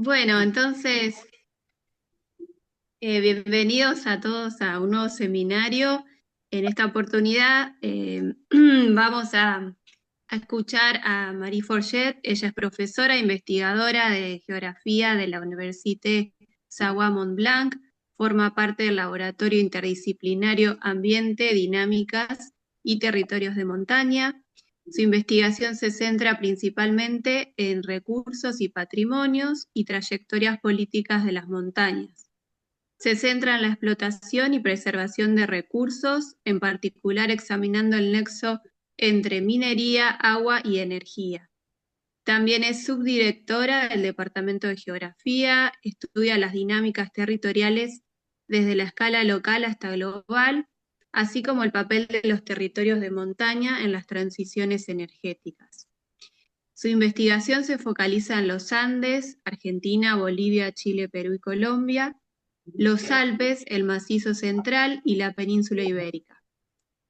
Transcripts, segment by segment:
Bueno, entonces, bienvenidos a todos a un nuevo seminario. En esta oportunidad vamos a escuchar a Marie Forget. Ella es profesora e investigadora de geografía de la Université Savoie-Mont-Blanc. Forma parte del laboratorio interdisciplinario Ambiente, Dinámicas y Territorios de Montaña. Su investigación se centra principalmente en recursos y patrimonios y trayectorias políticas de las montañas. Se centra en la explotación y preservación de recursos, en particular examinando el nexo entre minería, agua y energía. También es subdirectora del Departamento de Geografía, estudia las dinámicas territoriales desde la escala local hasta global, así como el papel de los territorios de montaña en las transiciones energéticas. Su investigación se focaliza en los Andes, Argentina, Bolivia, Chile, Perú y Colombia, los Alpes, el Macizo Central y la península ibérica.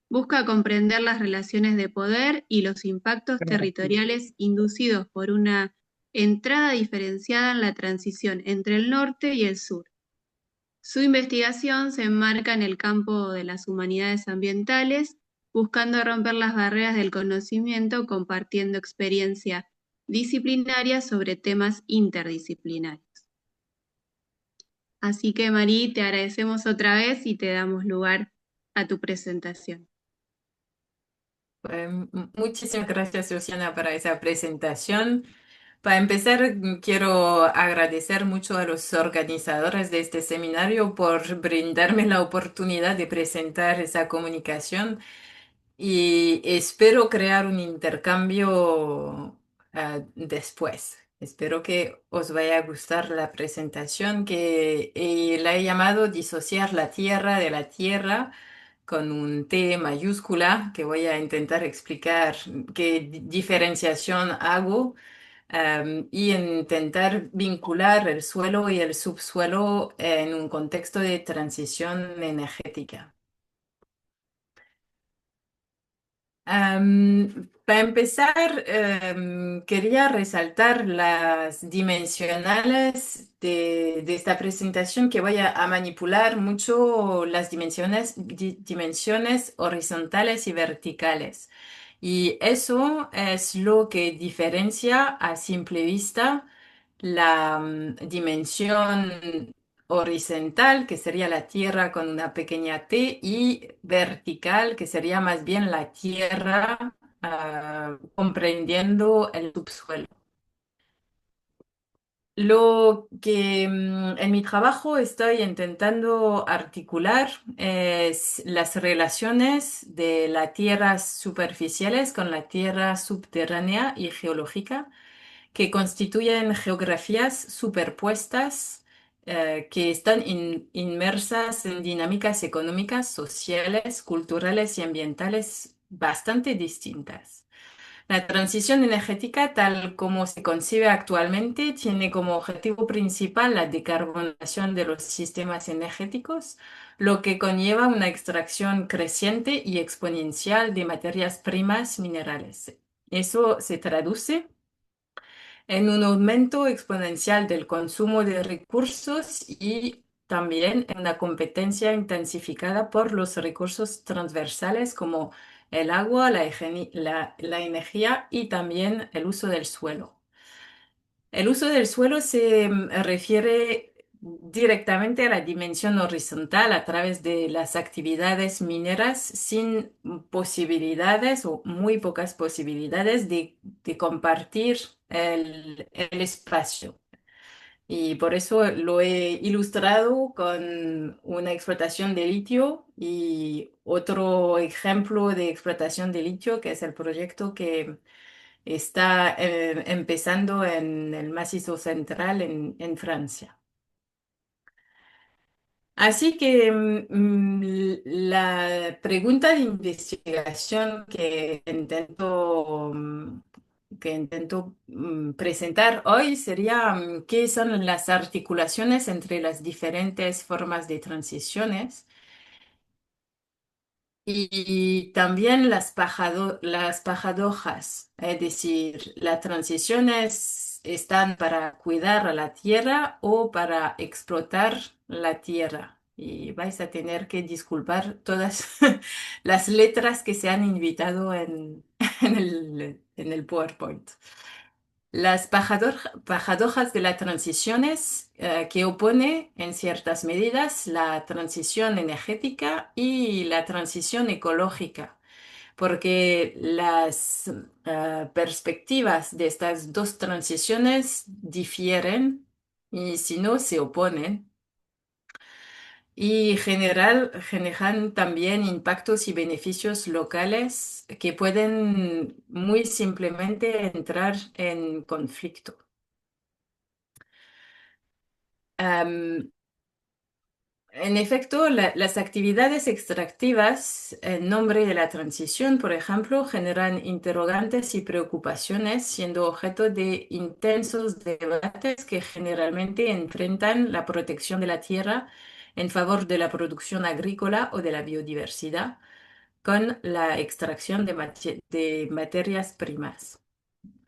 Busca comprender las relaciones de poder y los impactos territoriales inducidos por una entrada diferenciada en la transición entre el norte y el sur. Su investigación se enmarca en el campo de las humanidades ambientales, buscando romper las barreras del conocimiento, compartiendo experiencia disciplinaria sobre temas interdisciplinarios. Así que, Marí, te agradecemos otra vez y te damos lugar a tu presentación. Muchísimas gracias, Luciana, para esa presentación. Para empezar, quiero agradecer mucho a los organizadores de este seminario por brindarme la oportunidad de presentar esa comunicación y espero crear un intercambio después. Espero que os vaya a gustar la presentación que la he llamado Disociar la Tierra de la Tierra con un T mayúscula que voy a intentar explicar qué diferenciación hago y intentar vincular el suelo y el subsuelo en un contexto de transición energética. Para empezar, quería resaltar las dimensionales de esta presentación que voy a manipular mucho las dimensiones horizontales y verticales. Y eso es lo que diferencia a simple vista la dimensión horizontal, que sería la Tierra con una pequeña t, y vertical, que sería más bien la Tierra, comprendiendo el subsuelo. Lo que en mi trabajo estoy intentando articular es las relaciones de las tierras superficiales con la tierra subterránea y geológica que constituyen geografías superpuestas que están inmersas en dinámicas económicas, sociales, culturales y ambientales bastante distintas. La transición energética, tal como se concibe actualmente, tiene como objetivo principal la decarbonización de los sistemas energéticos, lo que conlleva una extracción creciente y exponencial de materias primas minerales. Eso se traduce en un aumento exponencial del consumo de recursos y también en una competencia intensificada por los recursos transversales como el agua, la energía y también el uso del suelo. El uso del suelo se refiere directamente a la dimensión horizontal a través de las actividades mineras sin posibilidades o muy pocas posibilidades de compartir el espacio. Y por eso lo he ilustrado con una explotación de litio y otro ejemplo de explotación de litio, que es el proyecto que está empezando en el Macizo Central en Francia. Así que la pregunta de investigación que intento presentar hoy sería qué son las articulaciones entre las diferentes formas de transiciones y también las paradojas, es decir, las transiciones están para cuidar a la tierra o para explotar la tierra. Y vais a tener que disculpar todas las letras que se han invitado en el PowerPoint. Las paradojas de las transiciones que opone en ciertas medidas la transición energética y la transición ecológica, porque las perspectivas de estas dos transiciones difieren y si no se oponen y generan también impactos y beneficios locales que pueden muy simplemente entrar en conflicto. Am, En efecto, las actividades extractivas en nombre de la transición, por ejemplo, generan interrogantes y preocupaciones, siendo objeto de intensos debates que generalmente enfrentan la protección de la tierra en favor de la producción agrícola o de la biodiversidad, con la extracción de materias primas.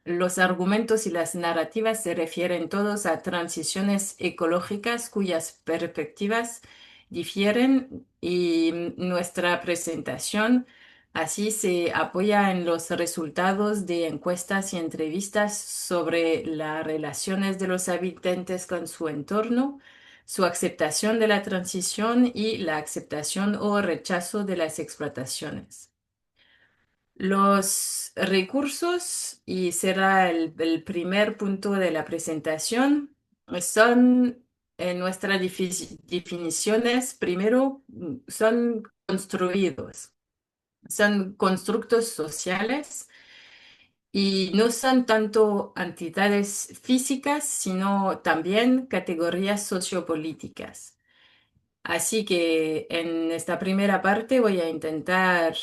Los argumentos y las narrativas se refieren todos a transiciones ecológicas cuyas perspectivas difieren y nuestra presentación así se apoya en los resultados de encuestas y entrevistas sobre las relaciones de los habitantes con su entorno, su aceptación de la transición y la aceptación o rechazo de las explotaciones. Los recursos, y será el primer punto de la presentación, son en nuestras definiciones, primero, son construidos, son constructos sociales y no son tanto entidades físicas, sino también categorías sociopolíticas. Así que en esta primera parte voy a intentar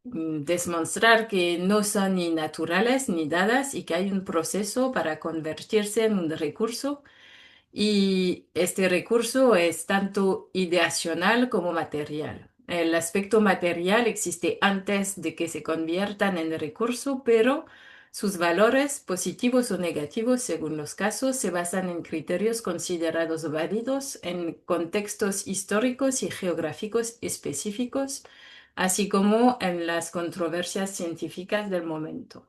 demostrar que no son ni naturales ni dadas y que hay un proceso para convertirse en un recurso y este recurso es tanto ideacional como material. El aspecto material existe antes de que se conviertan en recurso, pero sus valores, positivos o negativos según los casos, se basan en criterios considerados válidos en contextos históricos y geográficos específicos, así como en las controversias científicas del momento.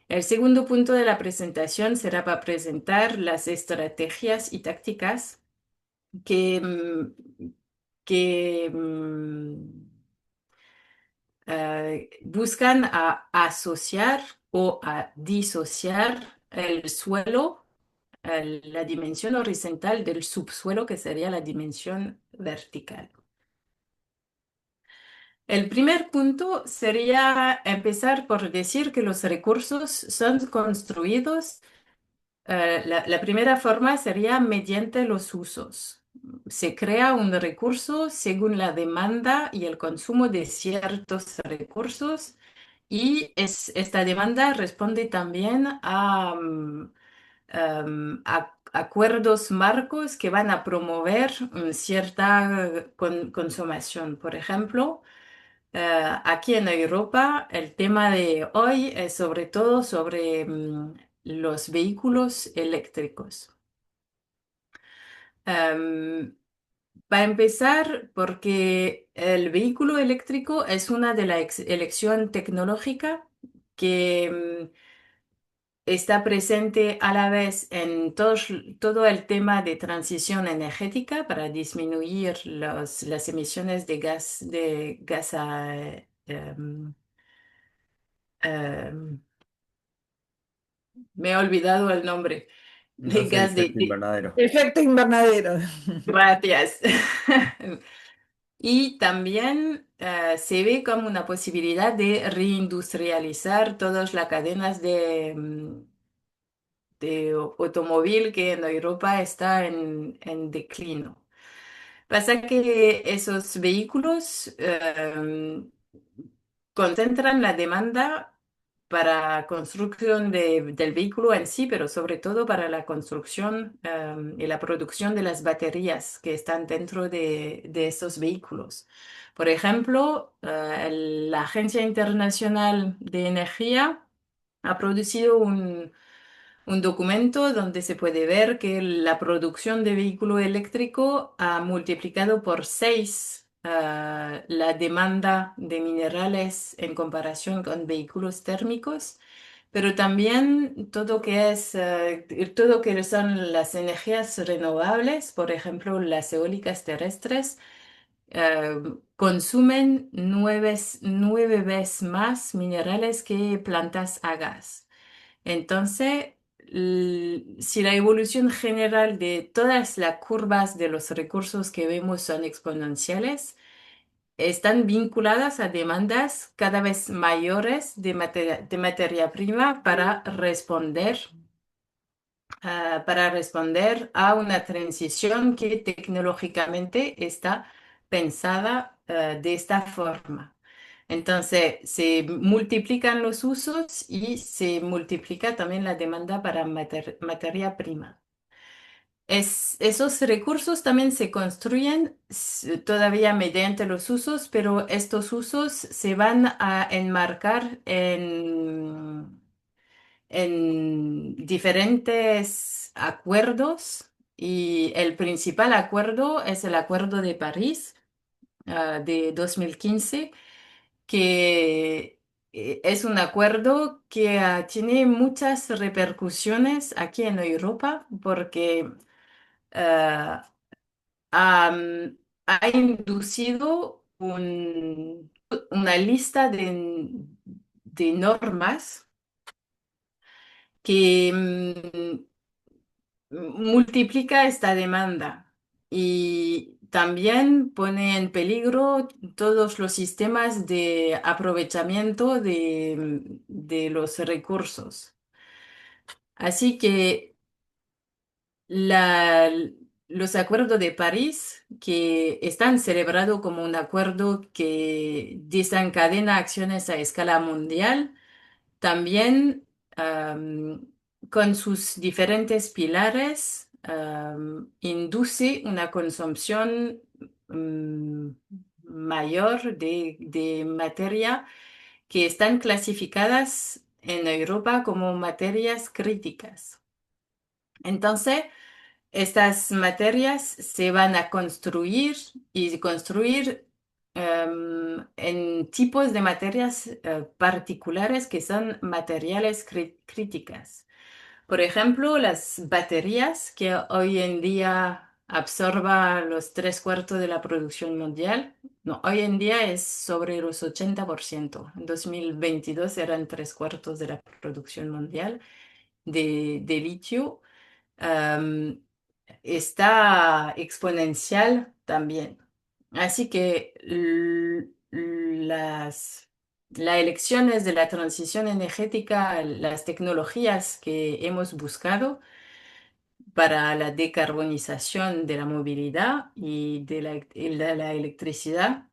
El segundo punto de la presentación será para presentar las estrategias y tácticas que, que buscan a asociar o a disociar el suelo, la dimensión horizontal del subsuelo, que sería la dimensión vertical. El primer punto sería empezar por decir que los recursos son construidos. La primera forma sería mediante los usos. Se crea un recurso según la demanda y el consumo de ciertos recursos y esta demanda responde también a acuerdos marcos que van a promover cierta consumación. Por ejemplo, aquí en Europa, el tema de hoy es sobre todo sobre los vehículos eléctricos. Em, para empezar, porque el vehículo eléctrico es una de las elección tecnológica que está presente a la vez en todo el tema de transición energética para disminuir las emisiones de gas em, me he olvidado el nombre No de sé, el gas efecto invernadero. Efecto invernadero. Gracias. Y también se ve como una posibilidad de reindustrializar todas las cadenas de automóvil que en Europa está en declino. Pasa que esos vehículos concentran la demanda para construcción del vehículo en sí, pero sobre todo para la construcción y la producción de las baterías que están dentro de estos vehículos. Por ejemplo, la Agencia Internacional de Energía ha producido un documento donde se puede ver que la producción de vehículo eléctrico ha multiplicado por 6 la demanda de minerales en comparación con vehículos térmicos, pero también todo que son las energías renovables, por ejemplo, las eólicas terrestres, eh, consumen 9 veces más minerales que plantas a gas. Entonces, si la evolución general de todas las curvas de los recursos que vemos son exponenciales, están vinculadas a demandas cada vez mayores de materia prima para responder a una transición que tecnológicamente está pensada, de esta forma. Entonces, se multiplican los usos y se multiplica también la demanda para materia prima. Esos recursos también se construyen todavía mediante los usos, pero estos usos se van a enmarcar en diferentes acuerdos, y el principal acuerdo es el Acuerdo de París, de 2015, que es un acuerdo que tiene muchas repercusiones aquí en Europa porque ah, ha inducido una lista de normas que multiplica esta demanda y también pone en peligro todos los sistemas de aprovechamiento de los recursos. Así que la- los acuerdos de París, que están celebrados como un acuerdo que desencadena acciones a escala mundial, también, con sus diferentes pilares, induce una consumpción mm, mayor de materia que están clasificadas en Europa como materias críticas. Entonces, estas materias se van a construir y construir en tipos de materias particulares que son materiales críticas. Por ejemplo, las baterías, que hoy en día absorba los 3/4 de la producción mundial. No, hoy en día es sobre los 80%. En 2022 eran 3/4 de la producción mundial de litio. am, Está exponencial también. Así que las elecciones de la transición energética, las tecnologías que hemos buscado para la decarbonización de la movilidad y la electricidad,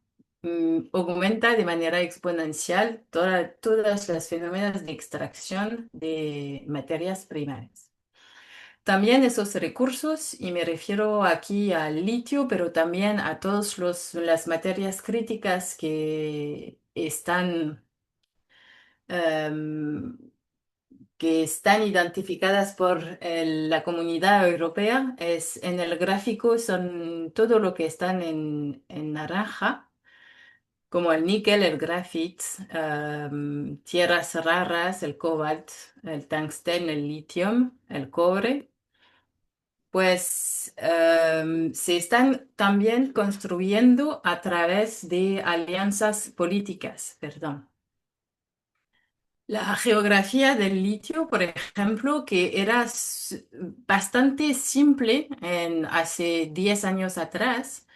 aumenta de manera exponencial todas las fenómenos de extracción de materias primas. También esos recursos, y me refiero aquí al litio, pero también a todas las materias críticas em, que están identificadas por la Comunidad Europea, en el gráfico son todo lo que están en naranja, como el níquel, el grafito, tierras raras, el cobalt, el tungsteno, el litio, el cobre. Pues se están también construyendo a través de alianzas políticas, perdón. La geografía del litio, por ejemplo, que era bastante simple hace 10 años atrás,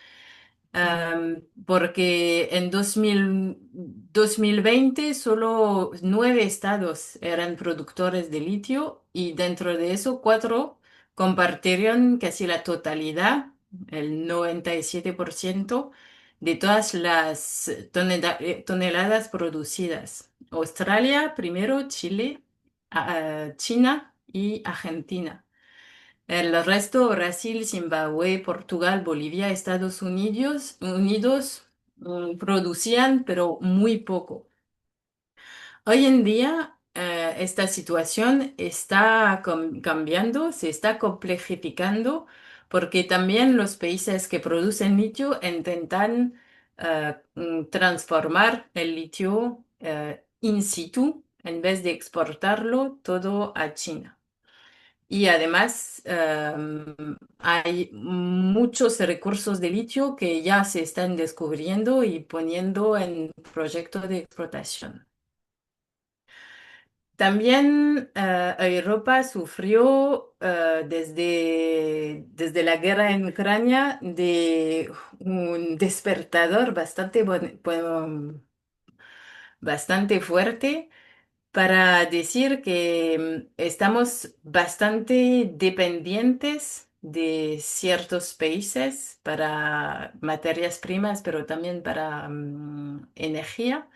porque en 2020 solo 9 estados eran productores de litio y dentro de eso 4 compartieron casi la totalidad, el 97% de todas las toneladas producidas. Australia primero, Chile, China y Argentina. El resto, Brasil, Zimbabue, Portugal, Bolivia, Estados Unidos, producían, pero muy poco. Hoy en día, esta situación está cambiando, se está complejificando, porque también los países que producen litio intentan transformar el litio in situ en vez de exportarlo todo a China. Y además, hay muchos recursos de litio que ya se están descubriendo y poniendo en proyectos de explotación. También Europa sufrió desde la guerra en Ucrania de un despertador bastante fuerte para decir que estamos bastante dependientes de ciertos países para materias primas, pero también para energía.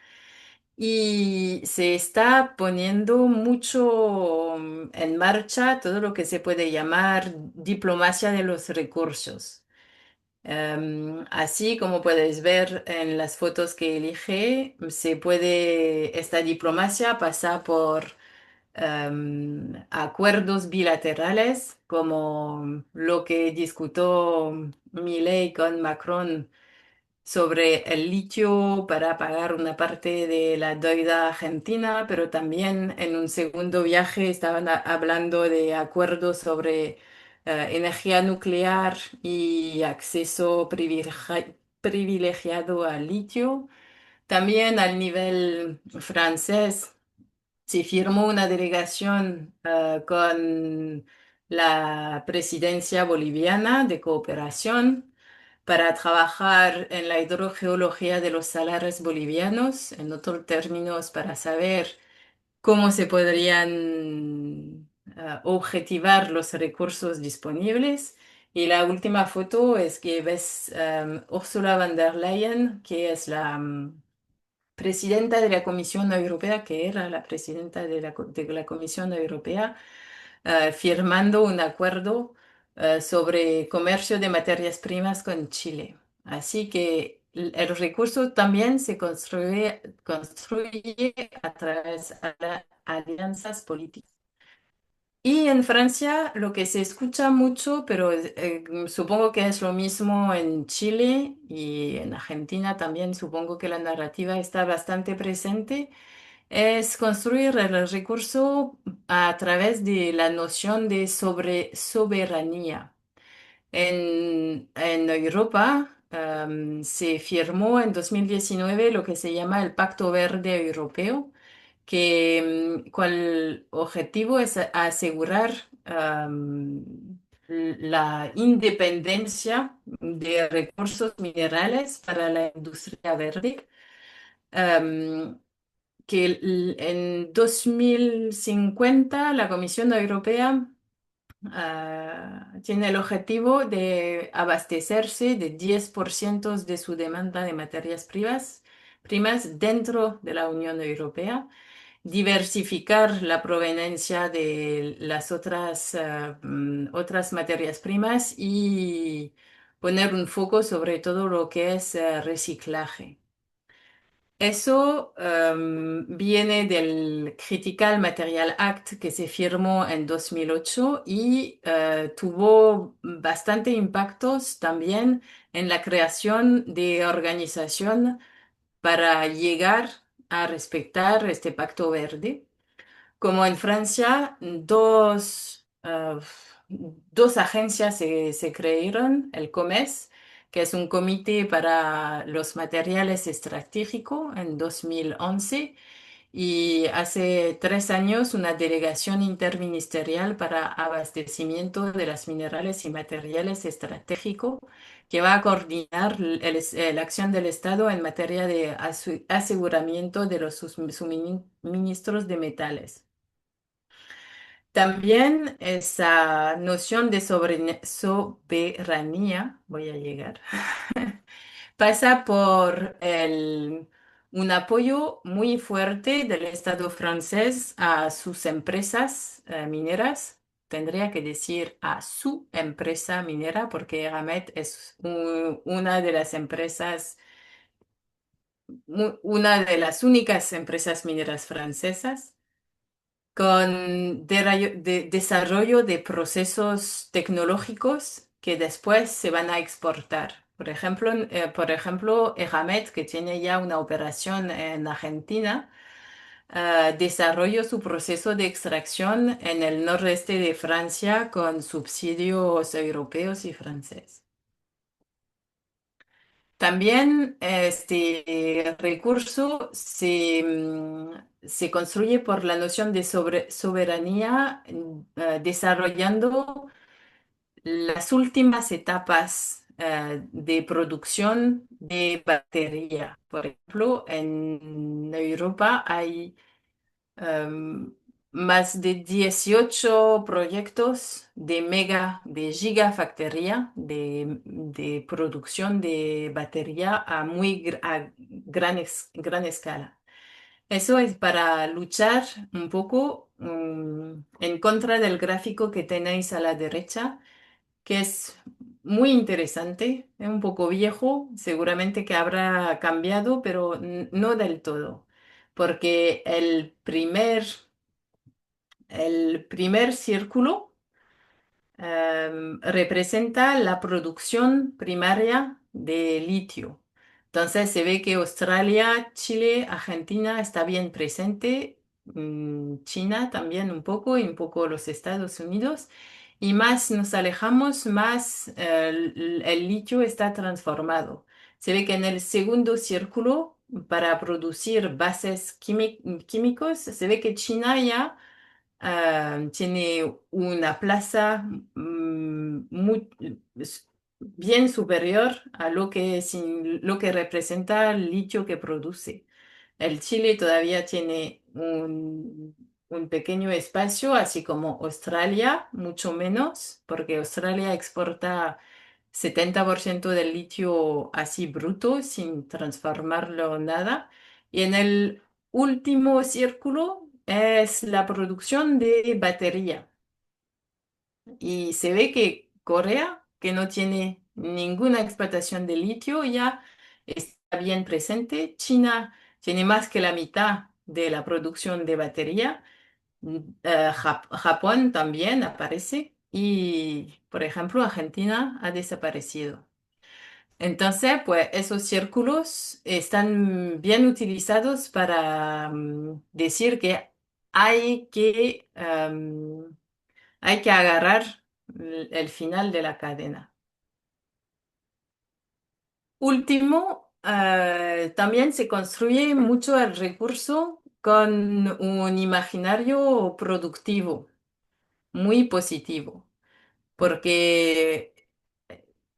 Y se está poniendo mucho en marcha todo lo que se puede llamar diplomacia de los recursos. Así como puedes ver en las fotos que elige, esta diplomacia pasa por acuerdos bilaterales, como lo que discutió Milei con Macron sobre el litio para pagar una parte de la deuda argentina, pero también en un segundo viaje estaban hablando de acuerdos sobre energía nuclear y acceso privilegiado al litio. También al nivel francés se firmó una delegación con la presidencia boliviana de cooperación para trabajar en la hidrogeología de los salares bolivianos, en otros términos, para saber cómo se podrían objetivar los recursos disponibles. Y la última foto es que ves Ursula von der Leyen, que es la presidenta de la Comisión Europea, que era la presidenta de la Comisión Europea, firmando un acuerdo sobre comercio de materias primas con Chile. Así que el recurso también se construye a través de alianzas políticas. Y en Francia lo que se escucha mucho, pero supongo que es lo mismo en Chile y en Argentina también, supongo que la narrativa está bastante presente, es construir el recurso a través de la noción de soberanía. En Europa se firmó en 2019 lo que se llama el Pacto Verde Europeo, cual objetivo es asegurar la independencia de recursos minerales para la industria verde. Am, en 2050 la Comisión Europea tiene el objetivo de abastecerse de 10% de su demanda de materias primas dentro de la Unión Europea, diversificar la proveniencia de las otras materias primas y poner un foco sobre todo lo que es reciclaje. Eso viene del Critical Material Act que se firmó en 2008 y tuvo bastante impactos también en la creación de organización para llegar a respetar este pacto verde. Como en Francia, dos agencias se crearon, el COMES, que es un comité para los materiales estratégicos en 2011, y hace 3 años una delegación interministerial para abastecimiento de los minerales y materiales estratégicos que va a coordinar la acción del Estado en materia de aseguramiento de los suministros de metales. También esa noción de soberanía, voy a llegar, pasa por un apoyo muy fuerte del Estado francés a sus empresas mineras. Tendría que decir a su empresa minera porque Eramet es una de las empresas, una de las únicas empresas mineras francesas. con desarrollo de procesos tecnológicos que después se van a exportar. Por ejemplo, Eramet, que tiene ya una operación en Argentina, desarrolló su proceso de extracción en el noroeste de Francia con subsidios europeos y franceses. También este recurso se construye por la noción de soberanía, desarrollando las últimas etapas de producción de batería. Por ejemplo, en Europa hay em, más de 18 proyectos de gigafactoría de producción de batería a gran escala. Eso es para luchar un poco en contra del gráfico que tenéis a la derecha, que es muy interesante, es un poco viejo, seguramente que habrá cambiado, pero no del todo, porque el primer círculo representa la producción primaria de litio. Entonces se ve que Australia, Chile, Argentina está bien presente, China también un poco y un poco los Estados Unidos. Y más nos alejamos, más el litio está transformado. Se ve que en el segundo círculo, para producir bases químicos, se ve que China ya tiene una plaza es bien superior a lo que representa el litio que produce. El Chile todavía tiene un pequeño espacio, así como Australia, mucho menos, porque Australia exporta 70% del litio así bruto, sin transformarlo nada. Y en el último círculo es la producción de batería. Y se ve que Corea, que no tiene ninguna explotación de litio, ya está bien presente. China tiene más que la mitad de la producción de batería. Japón también aparece. Y, por ejemplo, Argentina ha desaparecido. Entonces, pues esos círculos están bien utilizados para decir que hay que, em, hay que agarrar el final de la cadena. Último, también se construye mucho el recurso con un imaginario productivo muy positivo. Porque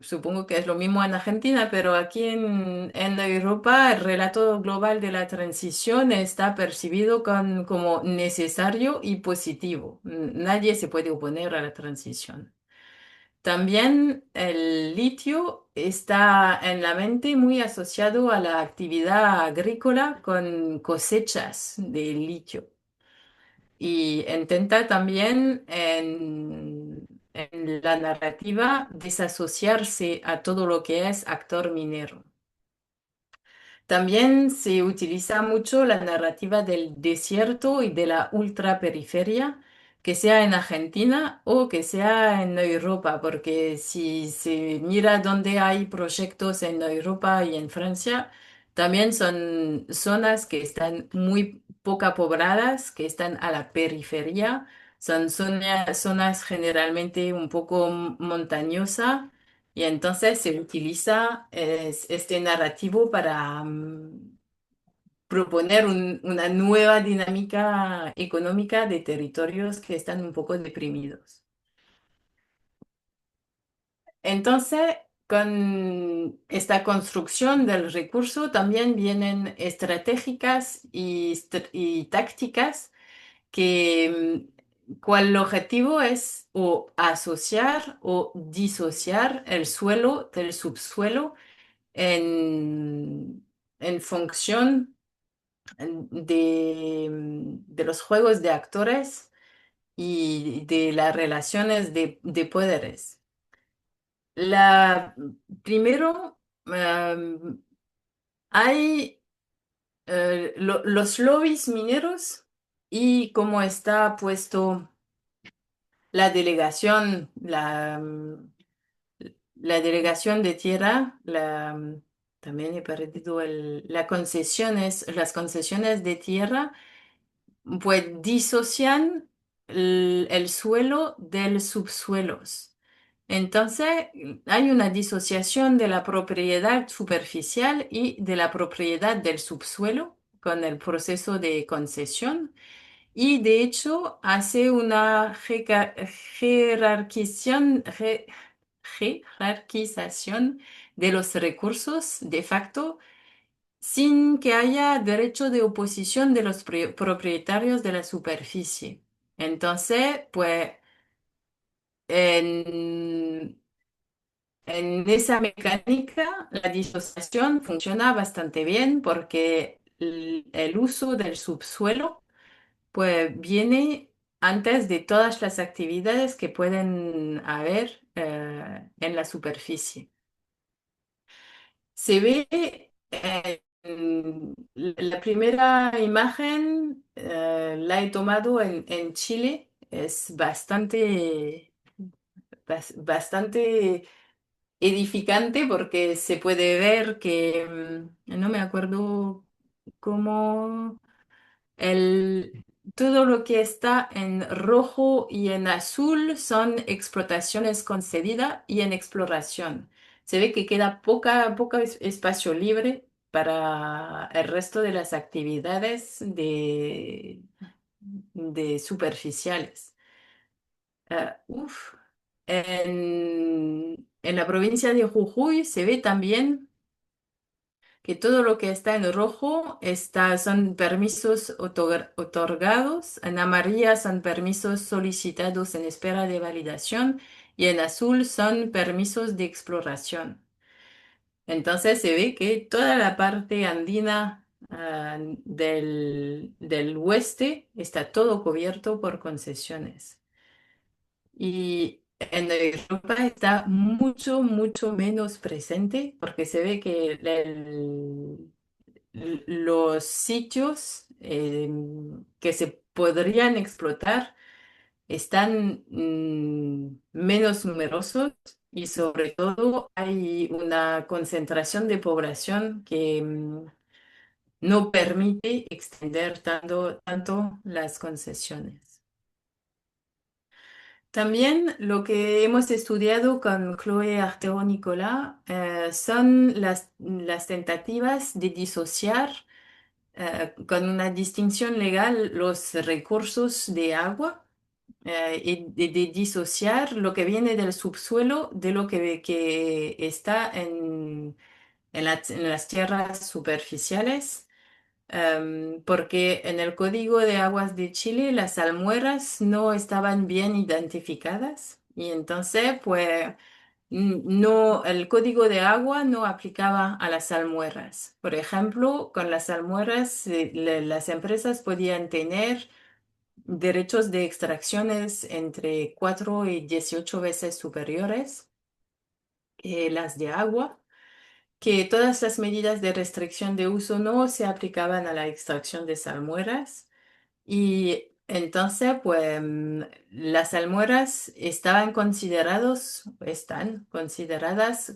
supongo que es lo mismo en Argentina, pero aquí en Europa el relato global de la transición está percibido como necesario y positivo. Nadie se puede oponer a la transición. También el litio está en la mente muy asociado a la actividad agrícola con cosechas de litio y intenta también en la narrativa desasociarse a todo lo que es actor minero. También se utiliza mucho la narrativa del desierto y de la ultraperiferia, que sea en Argentina o que sea en Europa, porque si se mira dónde hay proyectos en Europa y en Francia, también son zonas que están muy poco pobladas, que están a la periferia, son zonas generalmente un poco montañosas y entonces se utiliza este narrativo para proponer una nueva dinámica económica de territorios que están un poco deprimidos. Entonces, con esta construcción del recurso también vienen estratégicas y tácticas que cual objetivo es o asociar o disociar el suelo del subsuelo en función de los juegos de actores y de las relaciones de poderes. Primero, hay los lobbies mineros. y cómo está puesto la delegación, la delegación de tierra, también he perdido las concesiones de tierra, pues disocian el suelo del subsuelos. Entonces, hay una disociación de la propiedad superficial y de la propiedad del subsuelo con el proceso de concesión. Y de hecho, hace una jerarquización, jerarquización de los recursos de facto sin que haya derecho de oposición de los propietarios de la superficie. Entonces, pues, en, en esa mecánica, la disociación funciona bastante bien porque el uso del subsuelo, pues, viene antes de todas las actividades que pueden haber en la superficie. Se ve la primera imagen, la he tomado en Chile. Es bastante edificante porque se puede ver que, no me acuerdo cómo. El, todo lo que está en rojo y en azul son explotaciones concedidas y en exploración. Se ve que queda poca espacio libre para el resto de las actividades de superficiales. Uf. En la provincia de Jujuy se ve también que todo lo que está en rojo son permisos otorgados, en amarilla son permisos solicitados en espera de validación y en azul son permisos de exploración. Entonces se ve que toda la parte andina del oeste está todo cubierto por concesiones. Y en Europa está mucho menos presente porque se ve que los sitios que se podrían explotar están menos numerosos y sobre todo hay una concentración de población que no permite extender tanto las concesiones. También lo que hemos estudiado con Chloé Artero Nicolás son las tentativas de disociar con una distinción legal los recursos de agua y de disociar lo que viene del subsuelo de lo que está en las tierras superficiales. Porque en el Código de Aguas de Chile las salmueras no estaban bien identificadas y entonces pues no, el código de agua no aplicaba a las salmueras. Por ejemplo, con las salmueras las empresas podían tener derechos de extracciones entre 4 y 18 veces superiores que las de agua, que todas las medidas de restricción de uso no se aplicaban a la extracción de salmueras y entonces, pues, las almueras están consideradas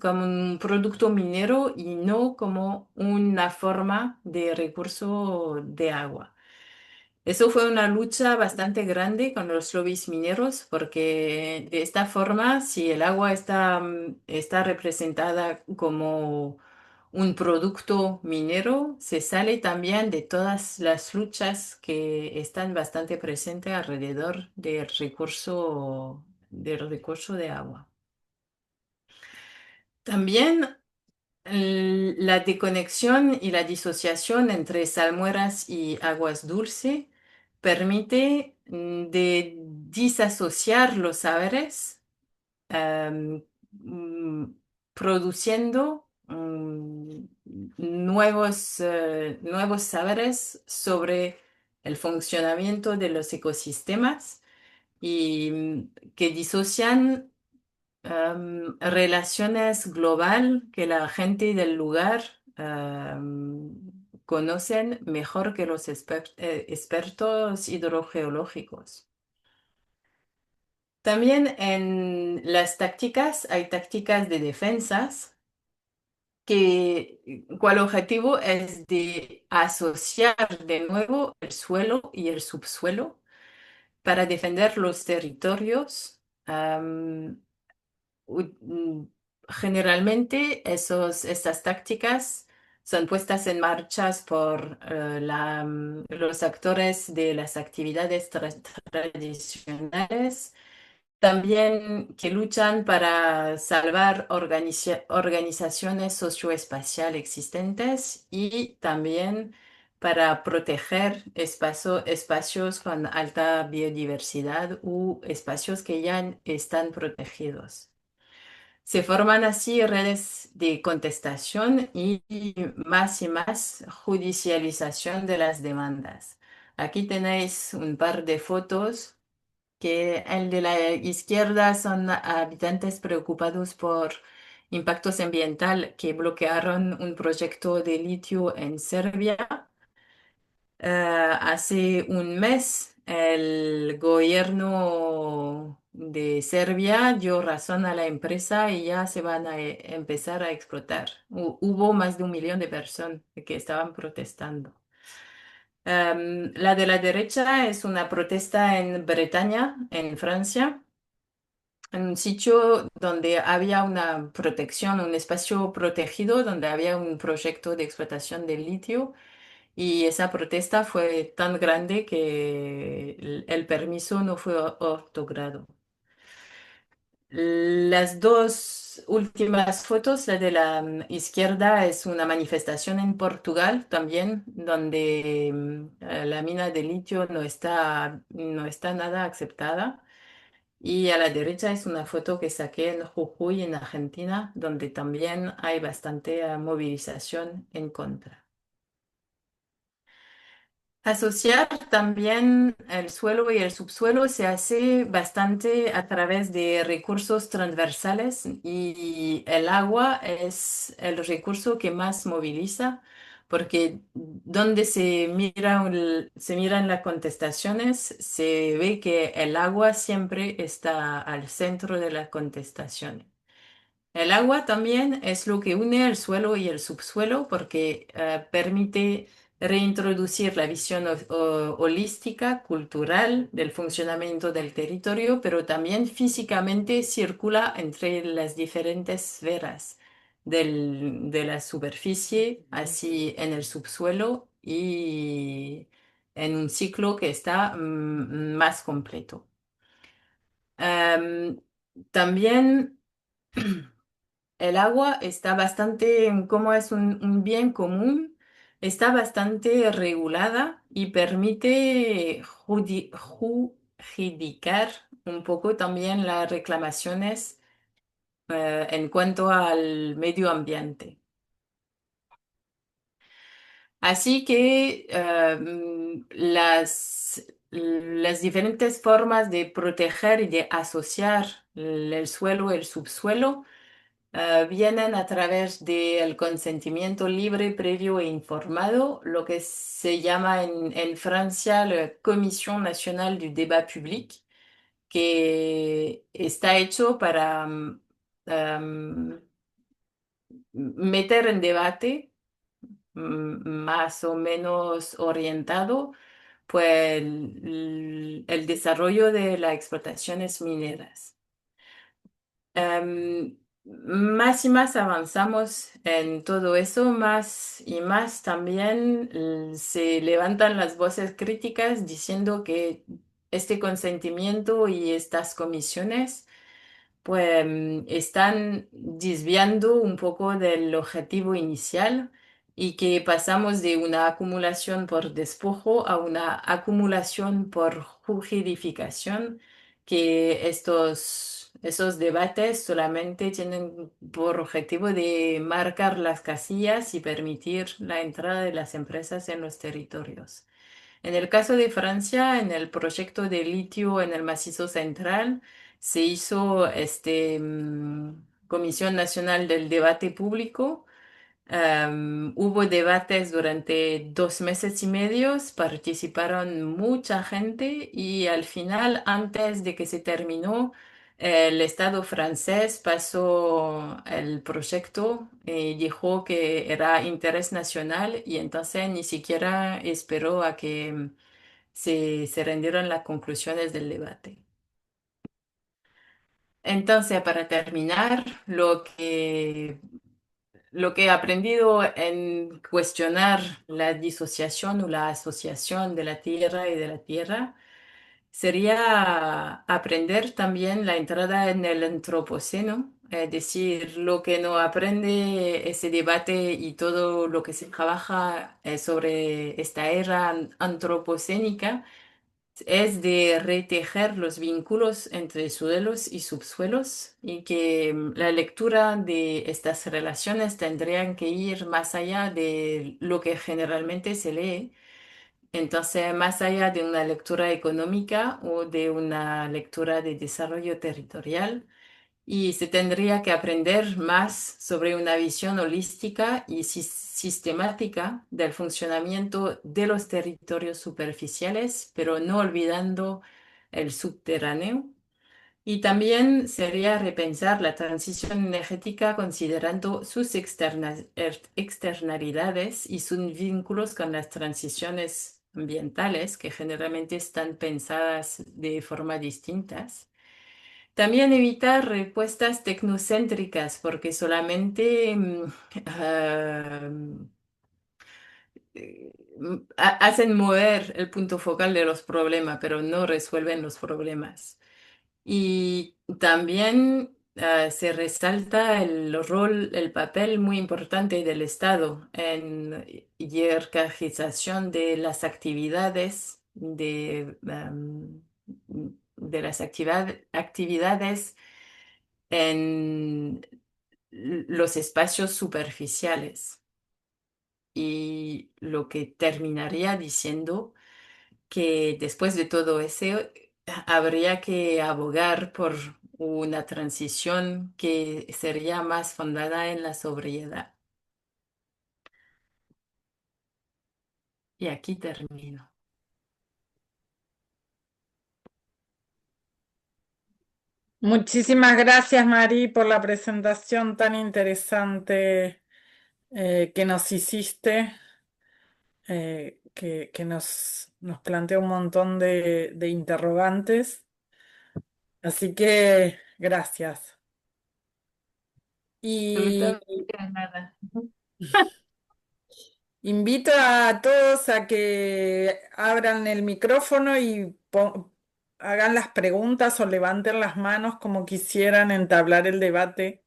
como un producto minero y no como una forma de recurso de agua. Eso fue una lucha bastante grande con los lobbies mineros, porque de esta forma, si el agua está representada como un producto minero, se sale también de todas las luchas que están bastante presentes alrededor del recurso de agua. También la desconexión y la disociación entre salmueras y aguas dulces permite de disasociar los saberes, em, mm, produciendo nuevos saberes sobre el funcionamiento de los ecosistemas y que disocian relaciones global que la gente del lugar conocen mejor que los expertos hidrogeológicos. También en las tácticas hay tácticas de defensas cual objetivo es de asociar de nuevo el suelo y el subsuelo para defender los territorios. Generalmente estas tácticas son puestas en marcha por los actores de las actividades tradicionales también que luchan para salvar organizaciones socioespaciales existentes y también para proteger espacios con alta biodiversidad u espacios que ya están protegidos. Se forman así redes de contestación y más judicialización de las demandas. Aquí tenéis un par de fotos que el de la izquierda son habitantes preocupados por impactos ambientales que bloquearon un proyecto de litio en Serbia. Hace un mes, el gobierno de Serbia dio razón a la empresa y ya se van a empezar a explotar. Hubo más de 1 millón de personas que estaban protestando. La de la derecha es una protesta en Bretaña, en Francia, en un sitio donde había una protección, un espacio protegido, donde había un proyecto de explotación de litio y esa protesta fue tan grande que el permiso no fue otorgado. Las dos últimas fotos, la de la izquierda es una manifestación en Portugal también, donde la mina de litio no está nada aceptada. Y a la derecha es una foto que saqué en Jujuy, en Argentina, donde también hay bastante movilización en contra. Asociar también el suelo y el subsuelo se hace bastante a través de recursos transversales y el agua es el recurso que más moviliza porque donde se miran las contestaciones se ve que el agua siempre está al centro de las contestaciones. El agua también es lo que une el suelo y el subsuelo porque permite reintroducir la visión holística, cultural del funcionamiento del territorio, pero también físicamente circula entre las diferentes esferas de la superficie, así en el subsuelo y en un ciclo que está más completo. Em, También el agua está bastante, como es un bien común, está bastante regulada y permite judicar un poco también las reclamaciones en cuanto al medio ambiente. Así que las diferentes formas de proteger y de asociar el suelo y el subsuelo vienen a través del consentimiento libre, previo e informado, lo que se llama en Francia la Comisión Nacional du Débat Public, que está hecho para meter en debate más o menos orientado pues el desarrollo de las explotaciones mineras. Más y más avanzamos en todo eso, más y más también se levantan las voces críticas diciendo que este consentimiento y estas comisiones pues están desviando un poco del objetivo inicial y que pasamos de una acumulación por despojo a una acumulación por juridificación, que esos debates solamente tienen por objetivo de marcar las casillas y permitir la entrada de las empresas en los territorios. En el caso de Francia, en el proyecto de litio en el macizo central, se hizo Comisión Nacional del Debate Público Hubo debates durante 2 meses y medio, participaron mucha gente y al final, antes de que se terminó, el Estado francés pasó el proyecto y dijo que era interés nacional y entonces ni siquiera esperó a que se rindieron las conclusiones del debate. Entonces, para terminar, lo que he aprendido en cuestionar la disociación o la asociación de la tierra y de la tierra sería aprender también la entrada en el antropoceno, es decir, lo que no aprende ese debate y todo lo que se trabaja sobre esta era antropocénica es de retejer los vínculos entre suelos y subsuelos y que la lectura de estas relaciones tendrían que ir más allá de lo que generalmente se lee. Entonces, más allá de una lectura económica o de una lectura de desarrollo territorial, y se tendría que aprender más sobre una visión holística y sistemática del funcionamiento de los territorios superficiales, pero no olvidando el subterráneo. Y también sería repensar la transición energética considerando sus externalidades y sus vínculos con las transiciones ambientales, que generalmente están pensadas de forma distintas. También evitar respuestas tecnocéntricas, porque solamente ah, hacen mover el punto focal de los problemas, pero no resuelven los problemas. Y también se resalta el rol, el papel muy importante del Estado en jerarquización de las actividades, de las actividades en los espacios superficiales. Y lo que terminaría diciendo que después de todo eso habría que abogar por una transición que sería más fundada en la sobriedad. Y aquí termino. Muchísimas gracias, Mari, por la presentación tan interesante que nos hiciste, que nos plantea un montón de interrogantes. Así que gracias. Y Absolutamente nada. invito a todos a que abran el micrófono y hagan las preguntas o levanten las manos como quisieran entablar el debate.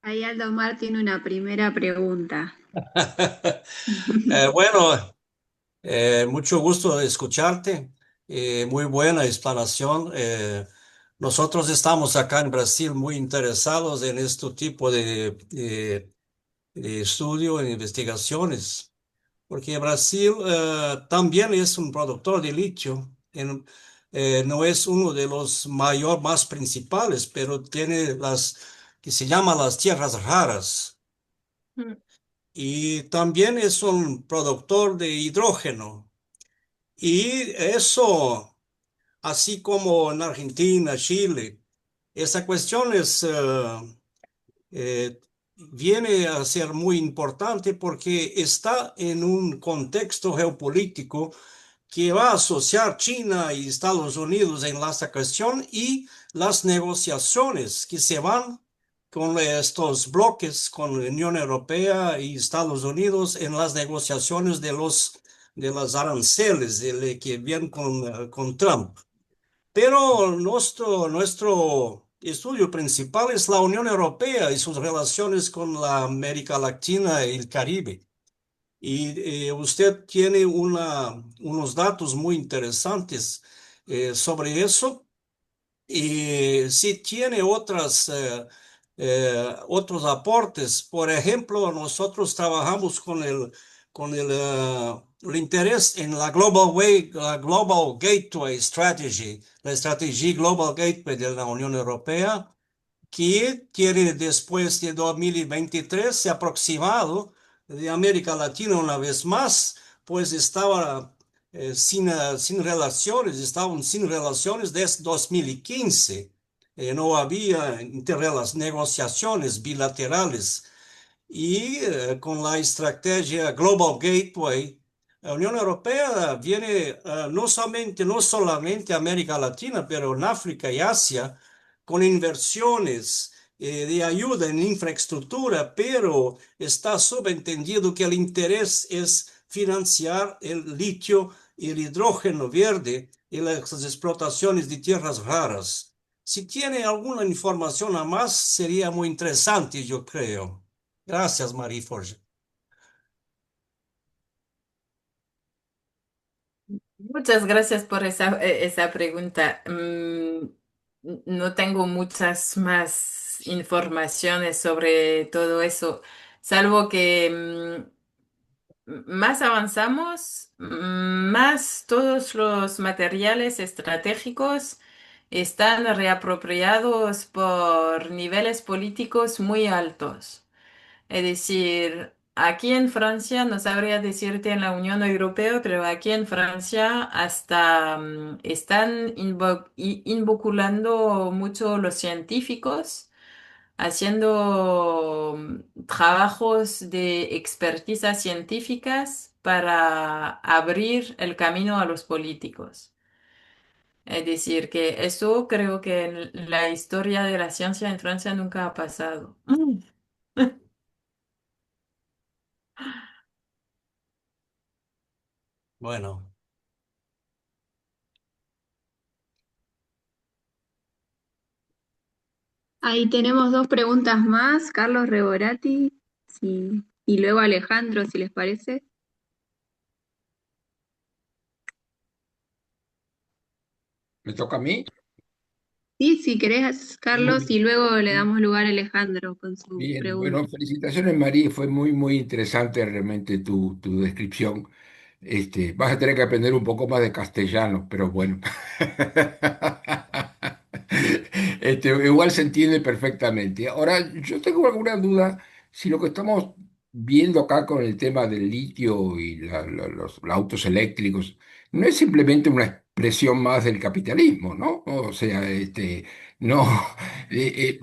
Ahí Aldo Mar tiene una primera pregunta. Bueno, mucho gusto de escucharte. Muy buena explanación. Nosotros estamos acá en Brasil muy interesados en este tipo de estudio e investigaciones, porque Brasil también es un productor de litio. No es uno de los más principales, pero tiene las que se llaman las tierras raras. Y también es un productor de hidrógeno. Y eso, así como en Argentina, Chile, esa cuestión eh, viene a ser muy importante porque está en un contexto geopolítico que va a asociar China y Estados Unidos en esta cuestión y las negociaciones que se van con estos bloques, con la Unión Europea y Estados Unidos en las negociaciones de los aranceles que vienen con Trump. Pero nuestro estudio principal es la Unión Europea y sus relaciones con la América Latina y el Caribe. Y usted tiene unos datos muy interesantes sobre eso. Y si tiene otros aportes, por ejemplo, nosotros trabajamos con el el interés en la Global Way, la Global Gateway Strategy, la estrategia Global Gateway de la Unión Europea, que quiere después de 2023 se ha aproximado de América Latina una vez más, pues estaba sin relaciones, estaban sin relaciones desde 2015. No había negociaciones bilaterales y con la estrategia Global Gateway, la Unión Europea viene no solamente a América Latina, pero en África y Asia, con inversiones de ayuda en infraestructura, pero está subentendido que el interés es financiar el litio y el hidrógeno verde y las explotaciones de tierras raras. Si tiene alguna información a más, sería muy interesante, yo creo. Gracias, Marie Forge. Muchas gracias por esa pregunta. No tengo muchas más informaciones sobre todo eso, salvo que más avanzamos, más todos los materiales estratégicos están reapropiados por niveles políticos muy altos. Es decir, aquí en Francia, no sabría decirte en la Unión Europea, pero aquí en Francia hasta están involucrando mucho los científicos, haciendo trabajos de expertise científicas para abrir el camino a los políticos. Es decir, que eso creo que en la historia de la ciencia en Francia nunca ha pasado. Bueno, Ahí tenemos dos preguntas más, Carlos Reborati, sí, y luego Alejandro, si les parece. ¿Me toca a mí? Sí, si querés, Muy Carlos, y bien. luego le damos lugar a Alejandro con su Bien, pregunta. bueno, felicitaciones María, fue muy, muy interesante realmente tu descripción. Vas a tener que aprender un poco más de castellano, pero bueno. Igual se entiende perfectamente. Ahora, yo tengo alguna duda si lo que estamos viendo acá con el tema del litio y los autos eléctricos no es simplemente una expresión más del capitalismo, ¿no? O sea, no,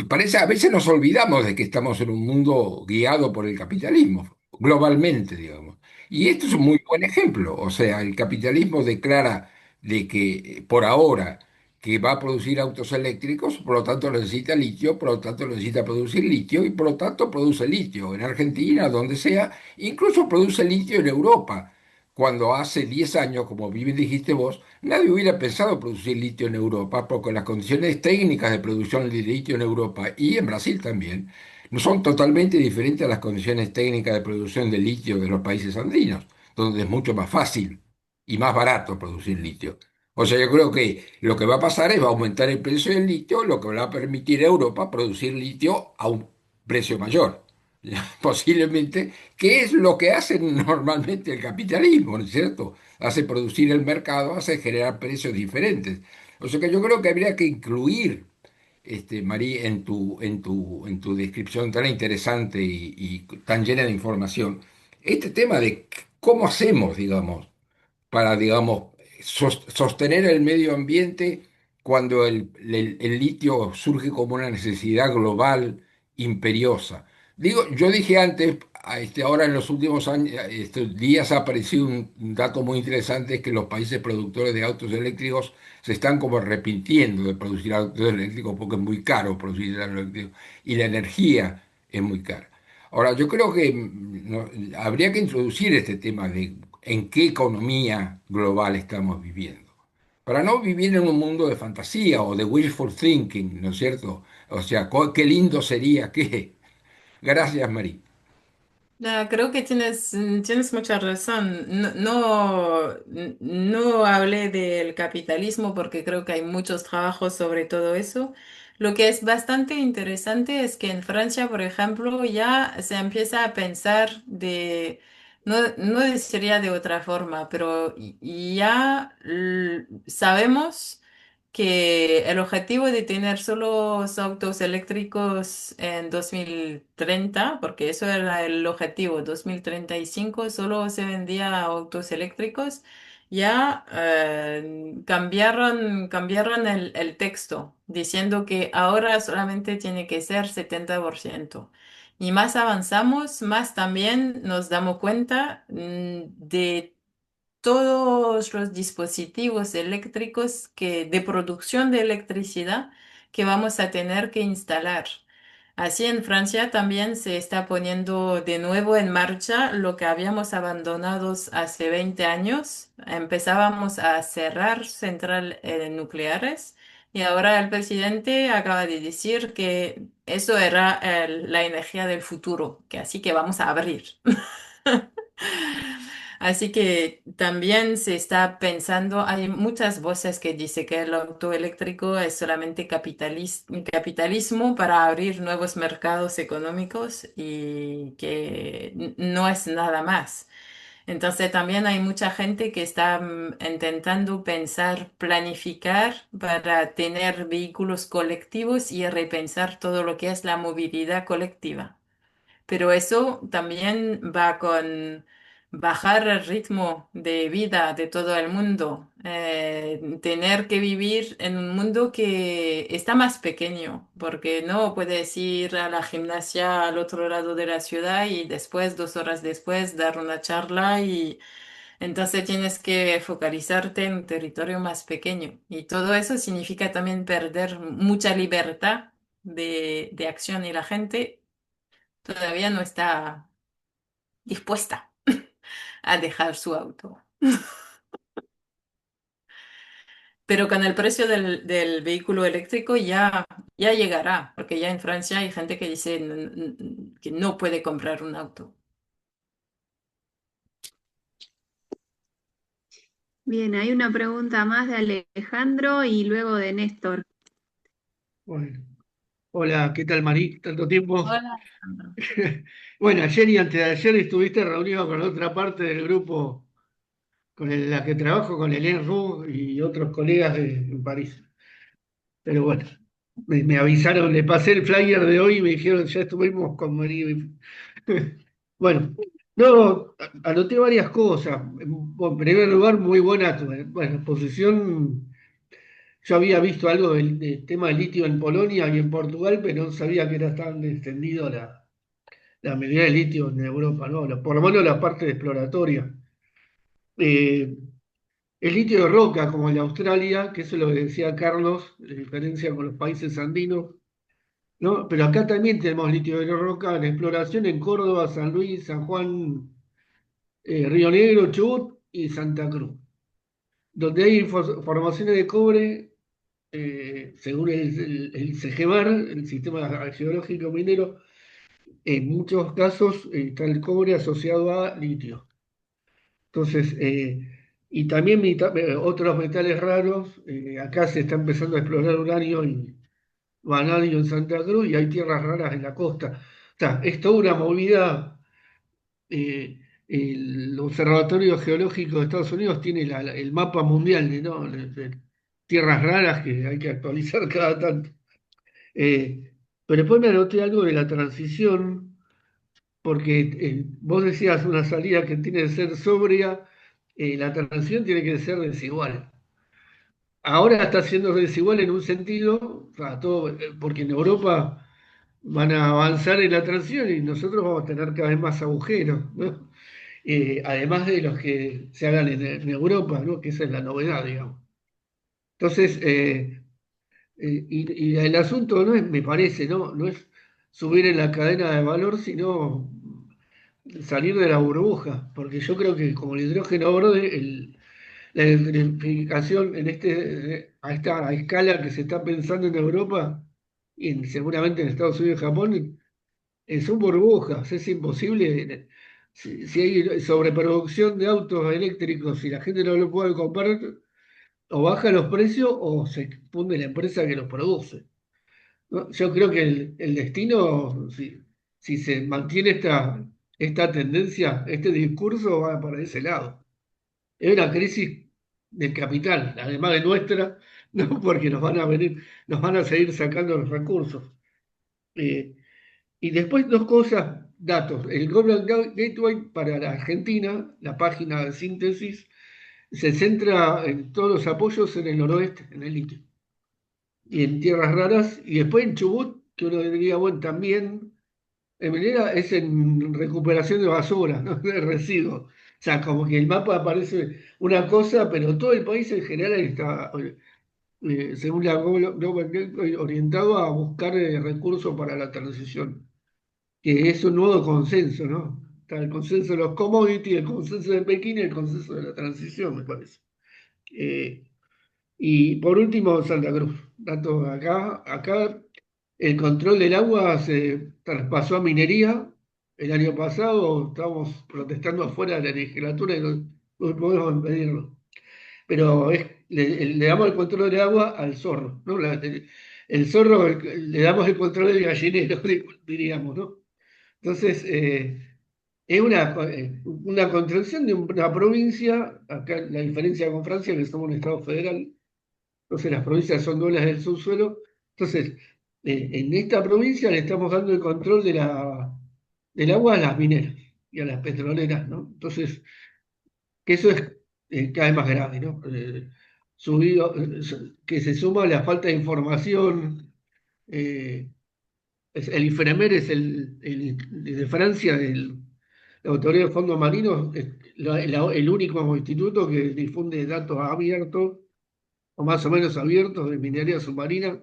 parece, a veces nos olvidamos de que estamos en un mundo guiado por el capitalismo, globalmente, digamos. Y esto es un muy buen ejemplo. O sea, el capitalismo declara de que por ahora que va a producir autos eléctricos, por lo tanto necesita litio, por lo tanto necesita producir litio y por lo tanto produce litio en Argentina, donde sea, incluso produce litio en Europa. Cuando hace 10 años, como bien dijiste vos, nadie hubiera pensado producir litio en Europa, porque las condiciones técnicas de producción de litio en Europa y en Brasil también no son totalmente diferentes a las condiciones técnicas de producción de litio de los países andinos, donde es mucho más fácil y más barato producir litio. O sea, yo creo que lo que va a pasar es va a aumentar el precio del litio, lo que va a permitir a Europa producir litio a un precio mayor. Posiblemente, que es lo que hace normalmente el capitalismo, ¿no es cierto? Hace producir el mercado, hace generar precios diferentes. O sea que yo creo que habría que incluir, Marí, en tu descripción tan interesante y tan llena de información, este tema de cómo hacemos, digamos, para, digamos, sostener el medio ambiente cuando el litio surge como una necesidad global imperiosa. Digo, yo dije antes, ahora en los últimos años, estos días ha aparecido un dato muy interesante, es que los países productores de autos eléctricos se están como arrepintiendo de producir autos eléctricos porque es muy caro producir autos eléctricos y la energía es muy cara. Ahora, yo creo que habría que introducir este tema de en qué economía global estamos viviendo, para no vivir en un mundo de fantasía o de wishful thinking, ¿no es cierto? O sea, qué lindo sería que... Gracias, Marí. Creo que tienes mucha razón. No hablé del capitalismo porque creo que hay muchos trabajos sobre todo eso. Lo que es bastante interesante es que en Francia, por ejemplo, ya se empieza a pensar No, no sería de otra forma, pero ya sabemos que el objetivo de tener solo autos eléctricos en 2030, porque eso era el objetivo, 2035 solo se vendía autos eléctricos, ya cambiaron el texto, diciendo que ahora solamente tiene que ser 70%. Y más avanzamos, más también nos damos cuenta de todos los dispositivos eléctricos de producción de electricidad que vamos a tener que instalar. Así en Francia también se está poniendo de nuevo en marcha lo que habíamos abandonado hace 20 años. Empezábamos a cerrar centrales nucleares y ahora el presidente acaba de decir que eso era la energía del futuro, que así que vamos a abrir. Así que también se está pensando, hay muchas voces que dicen que el auto eléctrico es solamente capitalismo para abrir nuevos mercados económicos y que no es nada más. Entonces también hay mucha gente que está intentando pensar, planificar para tener vehículos colectivos y repensar todo lo que es la movilidad colectiva. Pero eso también va con bajar el ritmo de vida de todo el mundo, tener que vivir en un mundo que está más pequeño, porque no puedes ir a la gimnasia al otro lado de la ciudad y después, 2 horas después, dar una charla y entonces tienes que focalizarte en un territorio más pequeño. Y todo eso significa también perder mucha libertad de acción y la gente todavía no está dispuesta a dejar su auto. Pero con el precio del vehículo eléctrico ya llegará, porque ya en Francia hay gente que dice que no puede comprar un auto. Bien, hay una pregunta más de Alejandro y luego de Néstor. Bueno, hola, ¿qué tal, Marí? ¿Tanto tiempo? Hola, Alejandro. Bueno, ayer y antes de ayer estuviste reunido con otra parte del grupo la que trabajo, con Hélène Roux y otros colegas en París. Pero bueno, me avisaron, le pasé el flyer de hoy y me dijeron, ya estuvimos con Marí. Bueno, no, anoté varias cosas. En primer lugar, muy buena bueno, exposición. Yo había visto algo del tema del litio en Polonia y en Portugal, pero no sabía que era tan extendido la minería de litio en Europa, ¿no? Por lo menos la parte exploratoria. Eh, el litio de roca, como el de Australia, que eso es lo que decía Carlos, la diferencia con los países andinos, ¿no? Pero acá también tenemos litio de roca en exploración en Córdoba, San Luis, San Juan, Río Negro, Chubut y Santa Cruz, donde hay formaciones de cobre, según el CGMAR, el Sistema Geológico Minero. En muchos casos está el cobre asociado a litio. Entonces, y también otros metales raros, acá se está empezando a explorar uranio y vanadio en Santa Cruz y hay tierras raras en la costa. O sea, es toda una movida. El Observatorio Geológico de Estados Unidos tiene el mapa mundial ¿no? de tierras raras que hay que actualizar cada tanto. Pero después me anoté algo de la transición porque vos decías una salida que tiene que ser sobria, la transición tiene que ser desigual. Ahora está siendo desigual en un sentido, o sea, porque en Europa van a avanzar en la transición y nosotros vamos a tener cada vez más agujeros, ¿no? Además de los que se hagan en Europa, ¿no? Que esa es la novedad, digamos. Entonces, y el asunto no es, me parece, ¿no? No es subir en la cadena de valor, sino salir de la burbuja, porque yo creo que como el hidrógeno verde, la electrificación a esta escala que se está pensando en Europa y seguramente en Estados Unidos y Japón, son burbujas, es imposible. Si hay sobreproducción de autos eléctricos y la gente no lo puede comprar, o baja los precios o se funde la empresa que los produce, ¿no? Yo creo que el destino, si se mantiene esta tendencia, este discurso va para ese lado. Es una crisis del capital, además de nuestra, ¿no? Porque nos van a venir, nos van a seguir sacando los recursos. Eh, y después dos cosas, datos. El Global Gateway para la Argentina, la página de síntesis, se centra en todos los apoyos en el noroeste, en el litio, y en tierras raras, y después en Chubut, que uno diría, bueno, también, en manera es en recuperación de basura, ¿no? De residuos. O sea, como que el mapa aparece una cosa, pero todo el país en general está, según la Global Gateway, orientado a buscar recursos para la transición, que es un nuevo consenso, ¿no? Está el consenso de los commodities, el consenso de Pekín y el consenso de la transición, me parece. Eh, y por último, Santa Cruz. Datos acá el control del agua se traspasó a minería. El año pasado estábamos protestando afuera de la legislatura y no podemos impedirlo. Pero le damos el control del agua al zorro, ¿no? El zorro, le damos el control del gallinero, diríamos, ¿no? Entonces, es una contracción de una provincia, acá la diferencia con Francia, que somos un Estado federal, entonces las provincias son dueñas del subsuelo. Entonces, en esta provincia le estamos dando el control del agua a las mineras y a las petroleras, ¿no? Entonces, que eso es cada vez más grave, ¿no? Que se suma a la falta de información. eh, el IFREMER es de Francia, la Autoridad de Fondos Marinos, es el único instituto que difunde datos abiertos o más o menos abiertos de minería submarina,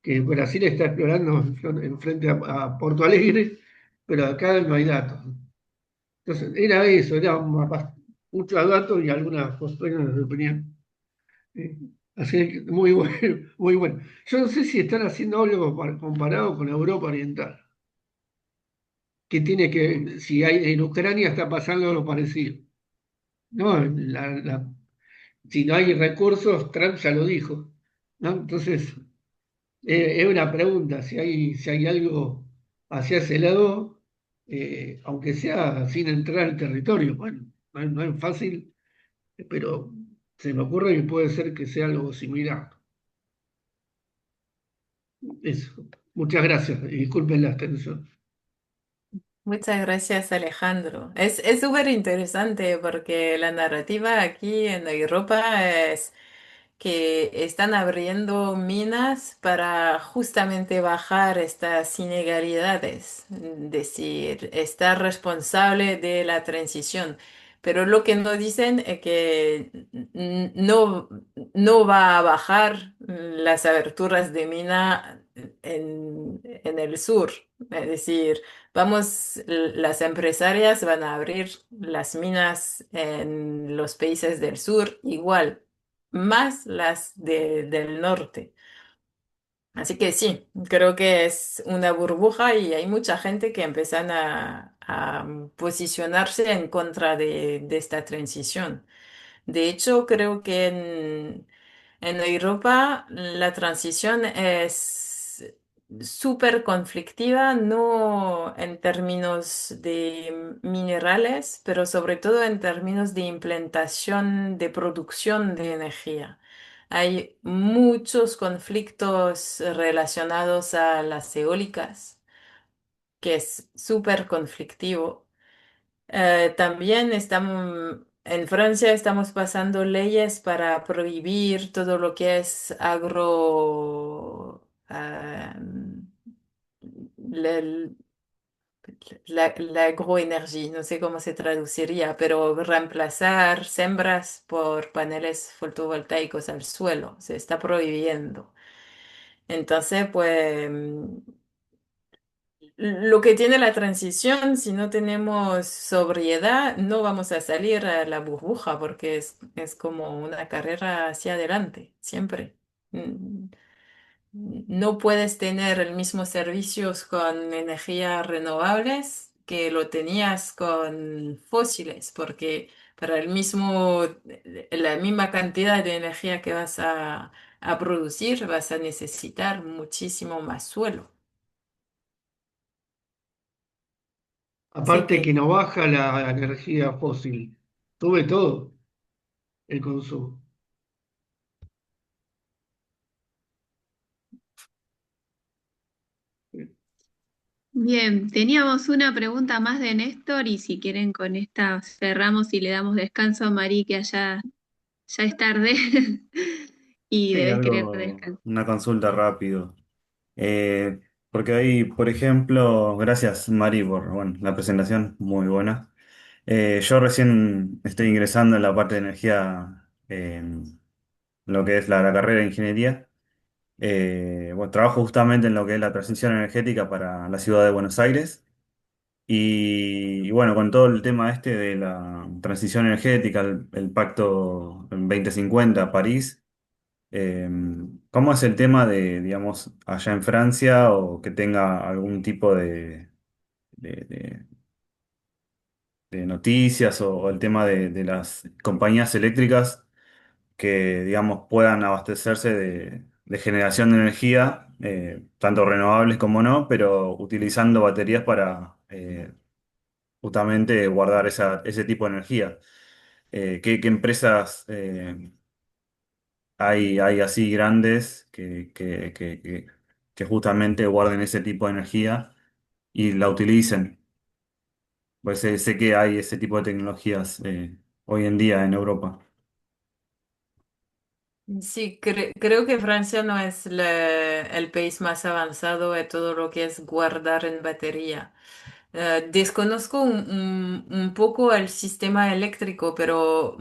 que Brasil está explorando en frente a Porto Alegre, pero acá no hay datos. Entonces, era eso, era muchos datos y algunas cuestiones de opinión. Eh, Así que muy bueno, muy bueno. Yo no sé si están haciendo algo comparado con Europa Oriental, que tiene que, si hay, en Ucrania está pasando lo parecido. No, si no hay recursos, Trump ya lo dijo, ¿no? Entonces, es una pregunta, si hay algo hacia ese lado, aunque sea sin entrar al territorio. Bueno, no es fácil, pero se me ocurre que puede ser que sea algo similar. Eso. Muchas gracias y disculpen la extensión. Muchas gracias, Alejandro. Es súper interesante porque la narrativa aquí en Europa es que están abriendo minas para justamente bajar estas inegalidades, decir, estar responsable de la transición. Pero lo que no dicen es que no va a bajar las aberturas de mina en el sur. Es decir, las empresarias van a abrir las minas en los países del sur igual, más las del norte. Así que sí, creo que es una burbuja y hay mucha gente que empiezan a posicionarse en contra de esta transición. De hecho, creo que en Europa la transición es súper conflictiva, no en términos de minerales, pero sobre todo en términos de implementación de producción de energía. Hay muchos conflictos relacionados a las eólicas, que es súper conflictivo. También en Francia estamos pasando leyes para prohibir todo lo que es la, la agroenergía, no sé cómo se traduciría, pero reemplazar sembras por paneles fotovoltaicos al suelo, se está prohibiendo. Entonces, pues lo que tiene la transición, si no tenemos sobriedad, no vamos a salir a la burbuja porque es como una carrera hacia adelante, siempre. Mm, No puedes tener el mismo servicios con energías renovables que lo tenías con fósiles, porque para la misma cantidad de energía que vas a producir, vas a necesitar muchísimo más suelo. Sí, Aparte que no baja la energía fósil, sube todo el consumo. Bien, teníamos una pregunta más de Néstor y si quieren con esta cerramos y le damos descanso a Mari, que allá ya es tarde y Sí, debes querer algo, descansar. una consulta rápido. Eh, Porque ahí, por ejemplo, gracias Mari por bueno, la presentación, muy buena. Yo recién estoy ingresando en la parte de energía, en lo que es la carrera de ingeniería. Bueno, trabajo justamente en lo que es la transición energética para la ciudad de Buenos Aires. Y bueno, con todo el tema este de la transición energética, el pacto en 2050, París. Eh, ¿Cómo es el tema de, digamos, allá en Francia o que tenga algún tipo de- de- de noticias o el tema de las compañías eléctricas que, digamos, puedan abastecerse de generación de energía, tanto renovables como no, pero utilizando baterías para justamente guardar ese tipo de energía? ¿Qué empresas hay así grandes que justamente guarden ese tipo de energía y la utilicen? Pues sé que hay ese tipo de tecnologías hoy en día en Europa. sí, creo que Francia no es el país más avanzado de todo lo que es guardar en batería. Desconozco un poco el sistema eléctrico, pero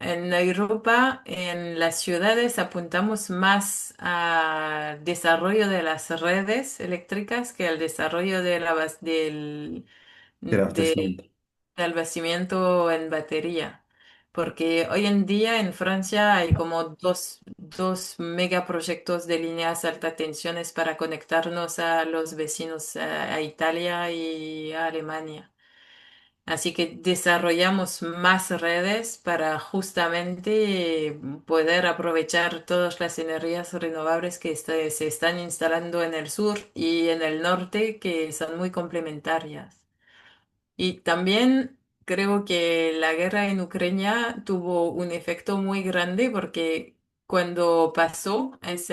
en Europa, en las ciudades, apuntamos más al desarrollo de las redes eléctricas que al desarrollo Del de abastecimiento. de abastecimiento en batería. Porque hoy en día en Francia hay como dos megaproyectos de líneas alta tensiones para conectarnos a los vecinos, a Italia y a Alemania. Así que desarrollamos más redes para justamente poder aprovechar todas las energías renovables que se están instalando en el sur y en el norte, que son muy complementarias. Y también creo que la guerra en Ucrania tuvo un efecto muy grande porque cuando pasó es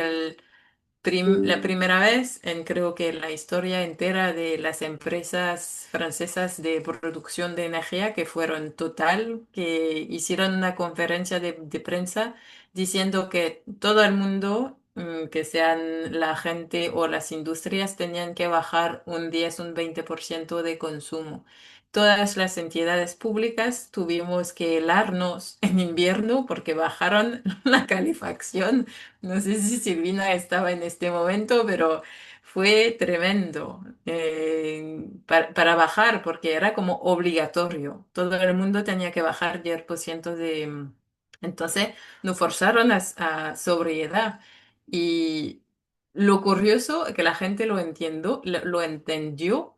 la primera vez en creo que la historia entera de las empresas francesas de producción de energía que fueron Total, que hicieron una conferencia de prensa diciendo que todo el mundo, que sean la gente o las industrias, tenían que bajar un 10 un 20% de consumo. Todas las entidades públicas tuvimos que helarnos en invierno porque bajaron la calefacción. No sé si Silvina estaba en este momento, pero fue tremendo para bajar porque era como obligatorio. Todo el mundo tenía que bajar 10% de... Entonces nos forzaron a sobriedad. Y lo curioso es que la gente lo entendió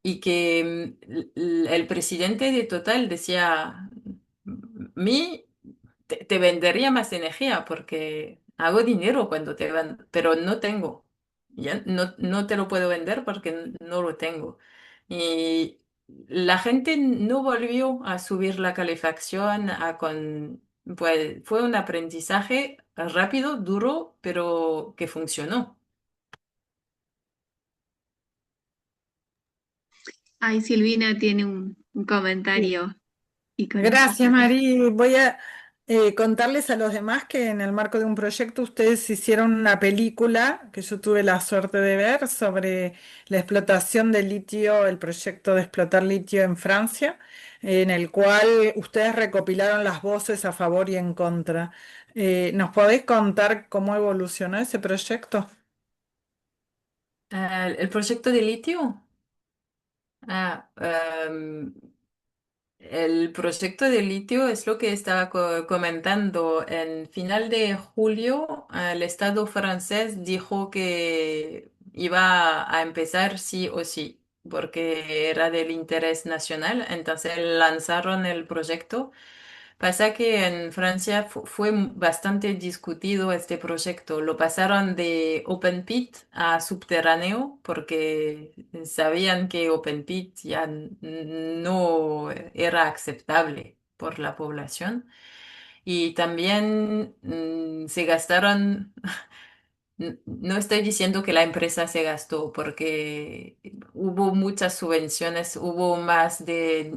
y que el presidente de Total decía, mi, te vendería más energía porque hago dinero cuando te van, pero no tengo. Ya no te lo puedo vender porque no lo tengo. Y la gente no volvió a subir la calefacción pues fue un aprendizaje rápido, duro, pero que funcionó. Ahí Silvina tiene un Sí. comentario y con eso Gracias, cerramos. Mari. Voy a contarles a los demás que en el marco de un proyecto ustedes hicieron una película que yo tuve la suerte de ver sobre la explotación de litio, el proyecto de explotar litio en Francia, en el cual ustedes recopilaron las voces a favor y en contra. ¿Nos podés contar cómo evolucionó ese proyecto? El proyecto de litio. Ah, el proyecto de litio es lo que estaba comentando. En final de julio, el Estado francés dijo que iba a empezar sí o sí, porque era del interés nacional. Entonces lanzaron el proyecto Pasa que en Francia fue bastante discutido este proyecto. Lo pasaron de Open Pit a subterráneo porque sabían que Open Pit ya no era aceptable por la población. Y también se gastaron. No estoy diciendo que la empresa se gastó, porque hubo muchas subvenciones, hubo más de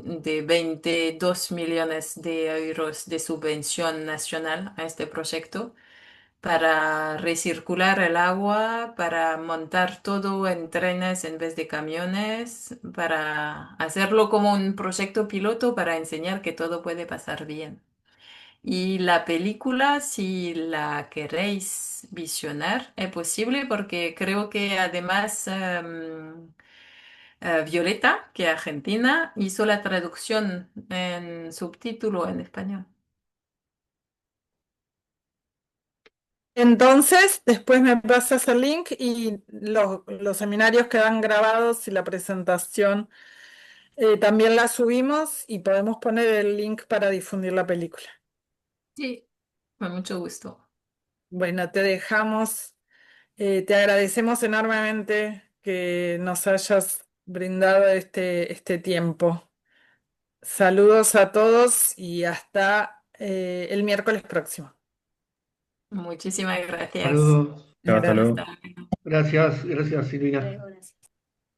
22 millones de euros de subvención nacional a este proyecto para recircular el agua, para montar todo en trenes en vez de camiones, para hacerlo como un proyecto piloto para enseñar que todo puede pasar bien. Y la película, si la queréis visionar, es posible porque creo que además Violeta, que es argentina, hizo la traducción en subtítulo en español. Entonces, después me pasas el link y los seminarios quedan grabados y la presentación también la subimos y podemos poner el link para difundir la película. Sí, con mucho gusto. Bueno, te dejamos, te agradecemos enormemente que nos hayas brindado este tiempo. Saludos a todos y hasta el miércoles próximo. Muchísimas gracias. Saludos. Chao, hasta Gracias. luego. Hasta luego. Gracias, gracias, Silvina.